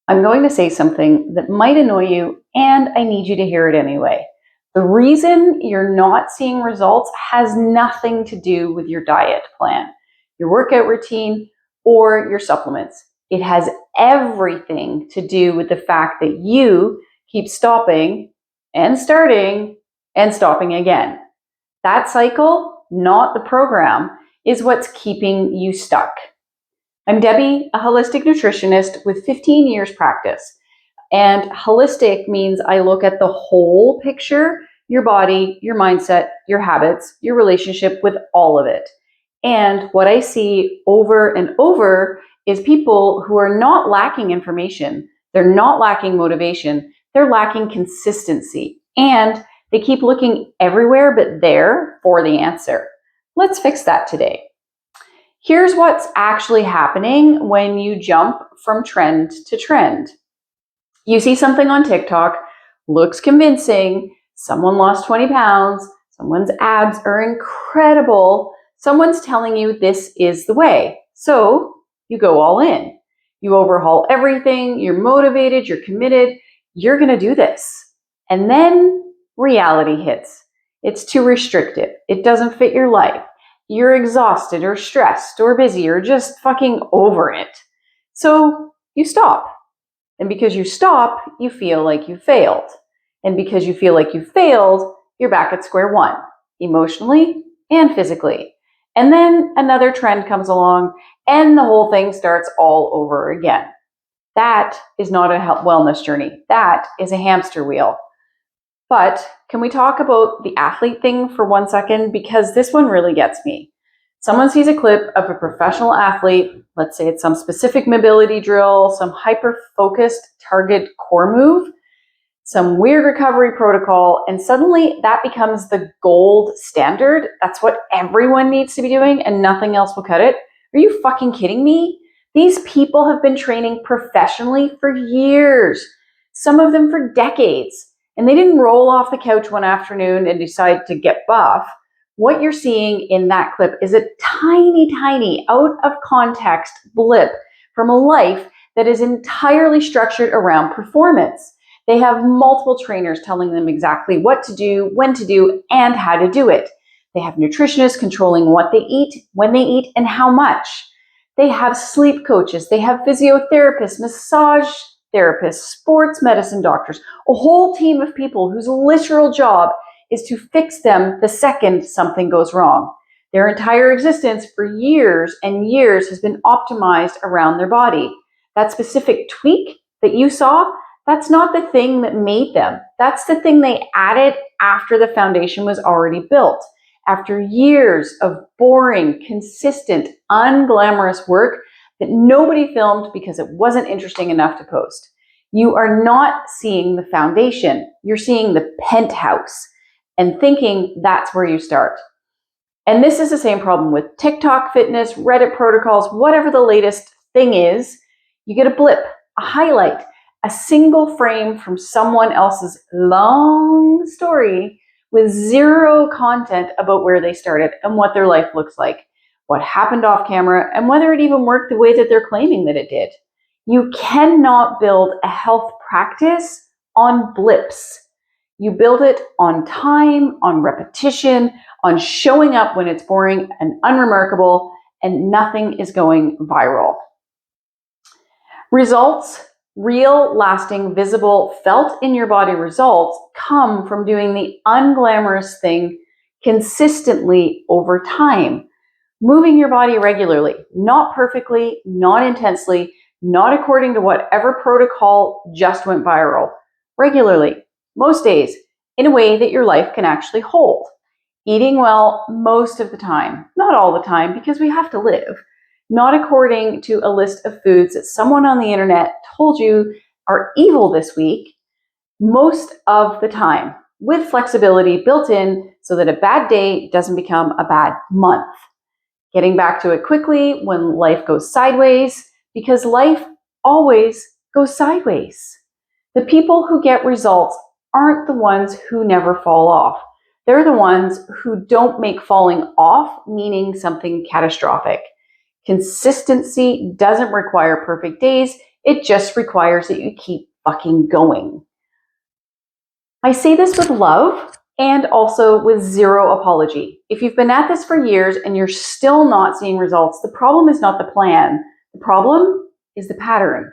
I'm going to say something that might annoy you, and I need you to hear it anyway. The reason you're not seeing results has nothing to do with your diet plan, your workout routine, or your supplements. It has everything to do with the fact that you keep stopping and starting and stopping again. That cycle, not the program, is what's keeping you stuck. I'm Debbie, a holistic nutritionist with 15 years practice. And holistic means I look at the whole picture, your body, your mindset, your habits, your relationship with all of it. And what I see over and over is people who are not lacking information, they're not lacking motivation, they're lacking consistency. And they keep looking everywhere but there for the answer. Let's fix that today. Here's what's actually happening when you jump from trend to trend. You see something on TikTok, looks convincing, someone lost 20 pounds, someone's abs are incredible, someone's telling you this is the way. So you go all in. You overhaul everything, you're motivated, you're committed, you're going to do this. And then reality hits. It's too restrictive. It doesn't fit your life. You're exhausted or stressed or busy or just fucking over it. So you stop. And because you stop, you feel like you failed. And because you feel like you failed, you're back at square one, emotionally and physically. And then another trend comes along and the whole thing starts all over again. That is not a wellness journey. That is a hamster wheel. But can we talk about the athlete thing for 1 second? Because this one really gets me. Someone sees a clip of a professional athlete, let's say it's some specific mobility drill, some hyper-focused target core move, some weird recovery protocol, and suddenly that becomes the gold standard. That's what everyone needs to be doing and nothing else will cut it. Are you fucking kidding me? These people have been training professionally for years, some of them for decades. And they didn't roll off the couch one afternoon and decide to get buff. What you're seeing in that clip is a tiny, out of context blip from a life that is entirely structured around performance. They have multiple trainers telling them exactly what to do, when to do, and how to do it. They have nutritionists controlling what they eat, when they eat, and how much. They have sleep coaches. They have physiotherapists, massage therapists, sports medicine doctors, a whole team of people whose literal job is to fix them the second something goes wrong. Their entire existence for years and years has been optimized around their body. That specific tweak that you saw, that's not the thing that made them. That's the thing they added after the foundation was already built. After years of boring, consistent, unglamorous work that nobody filmed because it wasn't interesting enough to post. You are not seeing the foundation. You're seeing the penthouse and thinking that's where you start. And this is the same problem with TikTok fitness, Reddit protocols, whatever the latest thing is. You get a blip, a highlight, a single frame from someone else's long story with zero content about where they started and what their life looks like, what happened off camera, and whether it even worked the way that they're claiming that it did. You cannot build a health practice on blips. You build it on time, on repetition, on showing up when it's boring and unremarkable, and nothing is going viral. Results, real, lasting, visible, felt in your body results come from doing the unglamorous thing consistently over time. Moving your body regularly, not perfectly, not intensely, not according to whatever protocol just went viral. Regularly, most days, in a way that your life can actually hold. Eating well most of the time, not all the time, because we have to live. Not according to a list of foods that someone on the internet told you are evil this week, most of the time, with flexibility built in so that a bad day doesn't become a bad month. Getting back to it quickly when life goes sideways, because life always goes sideways. The people who get results aren't the ones who never fall off. They're the ones who don't make falling off meaning something catastrophic. Consistency doesn't require perfect days. It just requires that you keep fucking going. I say this with love and also with zero apology. If you've been at this for years and you're still not seeing results, the problem is not the plan. The problem is the pattern.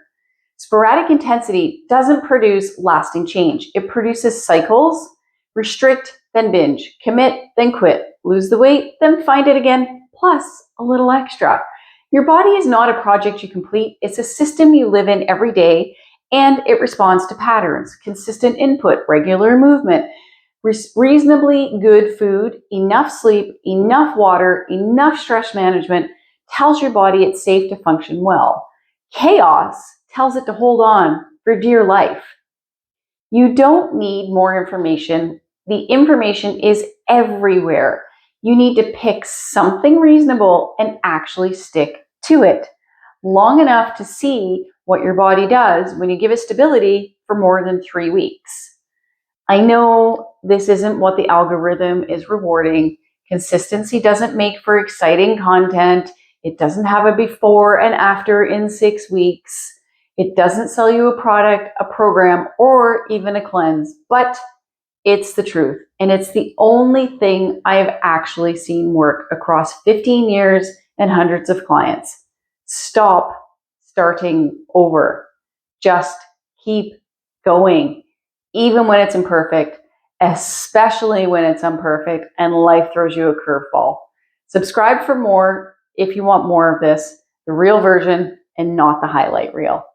Sporadic intensity doesn't produce lasting change. It produces cycles: restrict, then binge, commit, then quit, lose the weight, then find it again, plus a little extra. Your body is not a project you complete. It's a system you live in every day, and it responds to patterns: consistent input, regular movement, reasonably good food, enough sleep, enough water, enough stress management tells your body it's safe to function well. Chaos tells it to hold on for dear life. You don't need more information. The information is everywhere. You need to pick something reasonable and actually stick to it long enough to see what your body does when you give it stability for more than 3 weeks. I know this isn't what the algorithm is rewarding. Consistency doesn't make for exciting content. It doesn't have a before and after in 6 weeks. It doesn't sell you a product, a program, or even a cleanse, but it's the truth. And it's the only thing I have actually seen work across 15 years and hundreds of clients. Stop starting over. Just keep going, even when it's imperfect, especially when it's imperfect and life throws you a curveball. Subscribe for more if you want more of this, the real version and not the highlight reel.